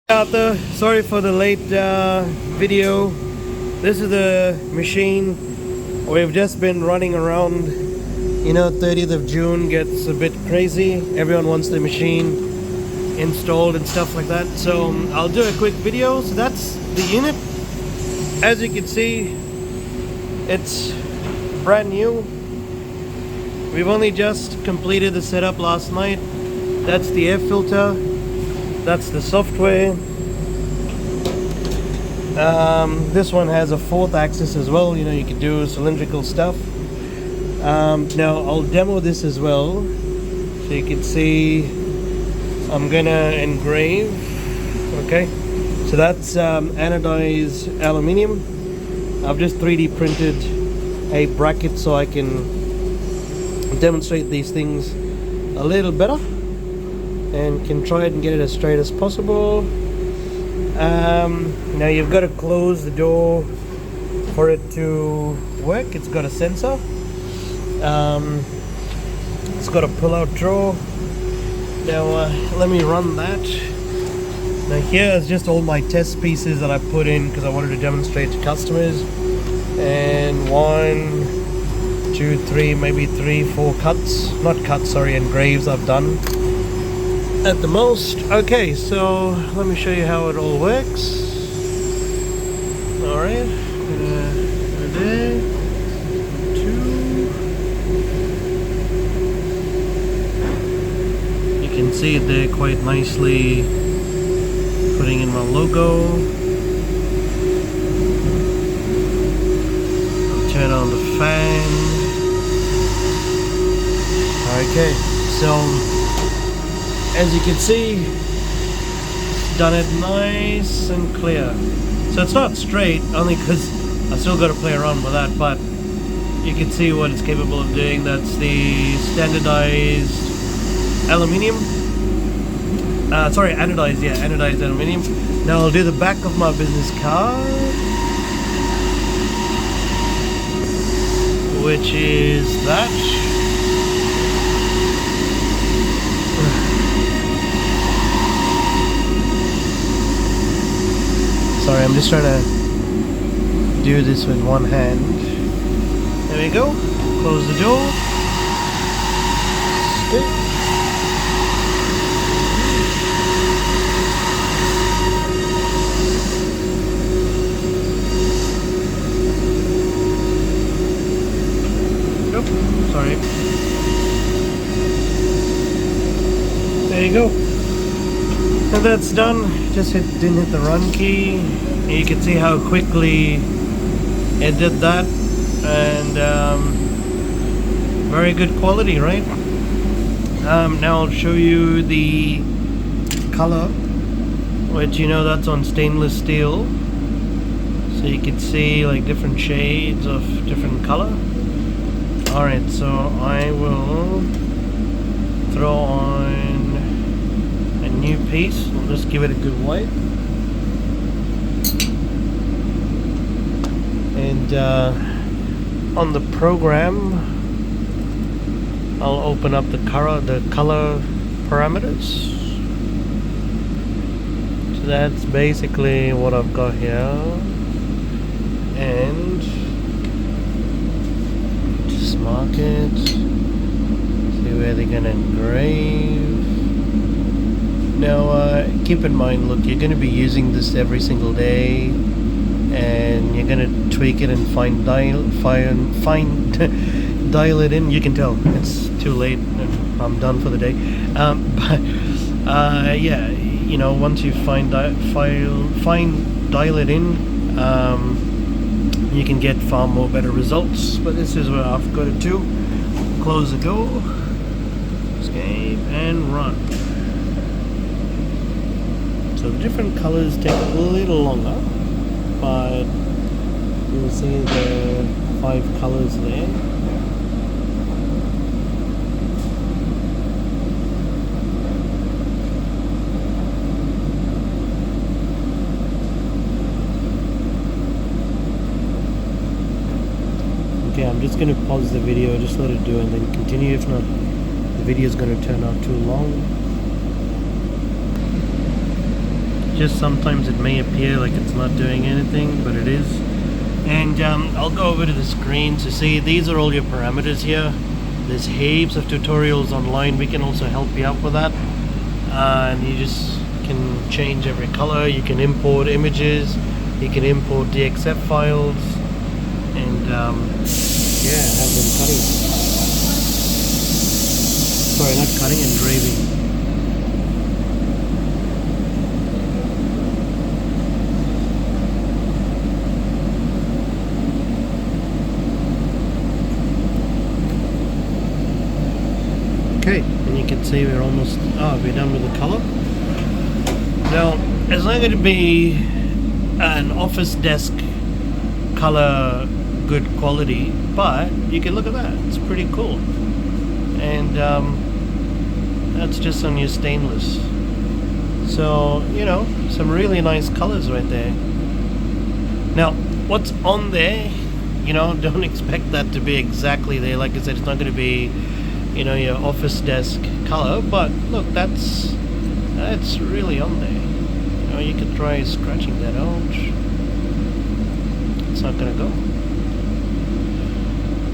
Out there, sorry for the late video. This is the machine. We've just been running around. 30th of June gets a bit crazy. Everyone wants the machine installed and stuff like that. So I'll do a quick video. So that's the unit. As you can see, it's brand new. We've only just completed the setup last night. That's the air filter. That's the software. This one has a fourth axis as well. You can do cylindrical stuff. Now I'll demo this as well, so you can see. I'm gonna engrave. Okay, so that's anodized aluminium. I've just 3D printed a bracket so I can demonstrate these things a little better, and can try it and get it as straight as possible. Now you've got to close the door for it to work. It's got a sensor. It's got a pull-out drawer. Now let me run that. Now here is just all my test pieces that I put in because I wanted to demonstrate to customers. And 1, 2, 3, maybe 3, 4 cuts. Not cuts, sorry, engraves I've done at the most. Okay, so let me show you how it all works. Alright, there, 2. You can see it there quite nicely, putting in my logo. Turn on the fan. Okay, so as you can see, done it nice and clear. So it's not straight, only because I still got to play around with that, but you can see what it's capable of doing. That's the standardized aluminium. Sorry, anodized, yeah, anodized aluminium. Now I'll do the back of my business card, which is that. Sorry, I'm just trying to do this with one hand. There we go. Close the door. Stick. Nope. Sorry. There you go. And that's done. Just didn't hit the run key. You can see how quickly it did that, and very good quality, right? Now I'll show you the color, which that's on stainless steel, so you can see like different shades of different color. Alright, so I will throw on new piece. We'll just give it a good wipe, and on the program I'll open up the color parameters. So that's basically what I've got here, and just mark it, see where they're gonna engrave. Now keep in mind, look, you're going to be using this every single day, and you're going to tweak it and dial it in. You can tell it's too late and I'm done for the day, but yeah, once you dial it in, you can get far more better results. But this is where I've got it to. Close the door, escape, and run. So different colors take a little longer, but you'll see the 5 colors there. Okay, I'm just going to pause the video, just let it do, and then continue. If not, the video is going to turn out too long. Just sometimes it may appear like it's not doing anything, but it is. And I'll go over to the screen to see these are all your parameters here. There's heaps of tutorials online. We can also help you out with that. And you just can change every color. You can import images. You can import DXF files. And yeah, have them cutting. Sorry, not cutting, engraving. Okay, and you can see we're almost, we're done with the color. Now, it's not going to be an office desk color good quality, but you can look at that, it's pretty cool. And that's just on your stainless. So, you know, some really nice colors right there. Now, what's on there, you know, don't expect that to be exactly there. Like I said, it's not going to be, you know, your office desk color, but look, that's really on there. You know, you could try scratching that out. It's not gonna go.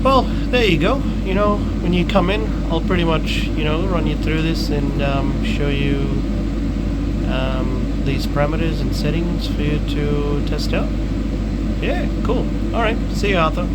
Well, there you go. You know, when you come in, I'll pretty much, you know, run you through this and show you these parameters and settings for you to test out. Yeah, cool. Alright, see you, Arthur.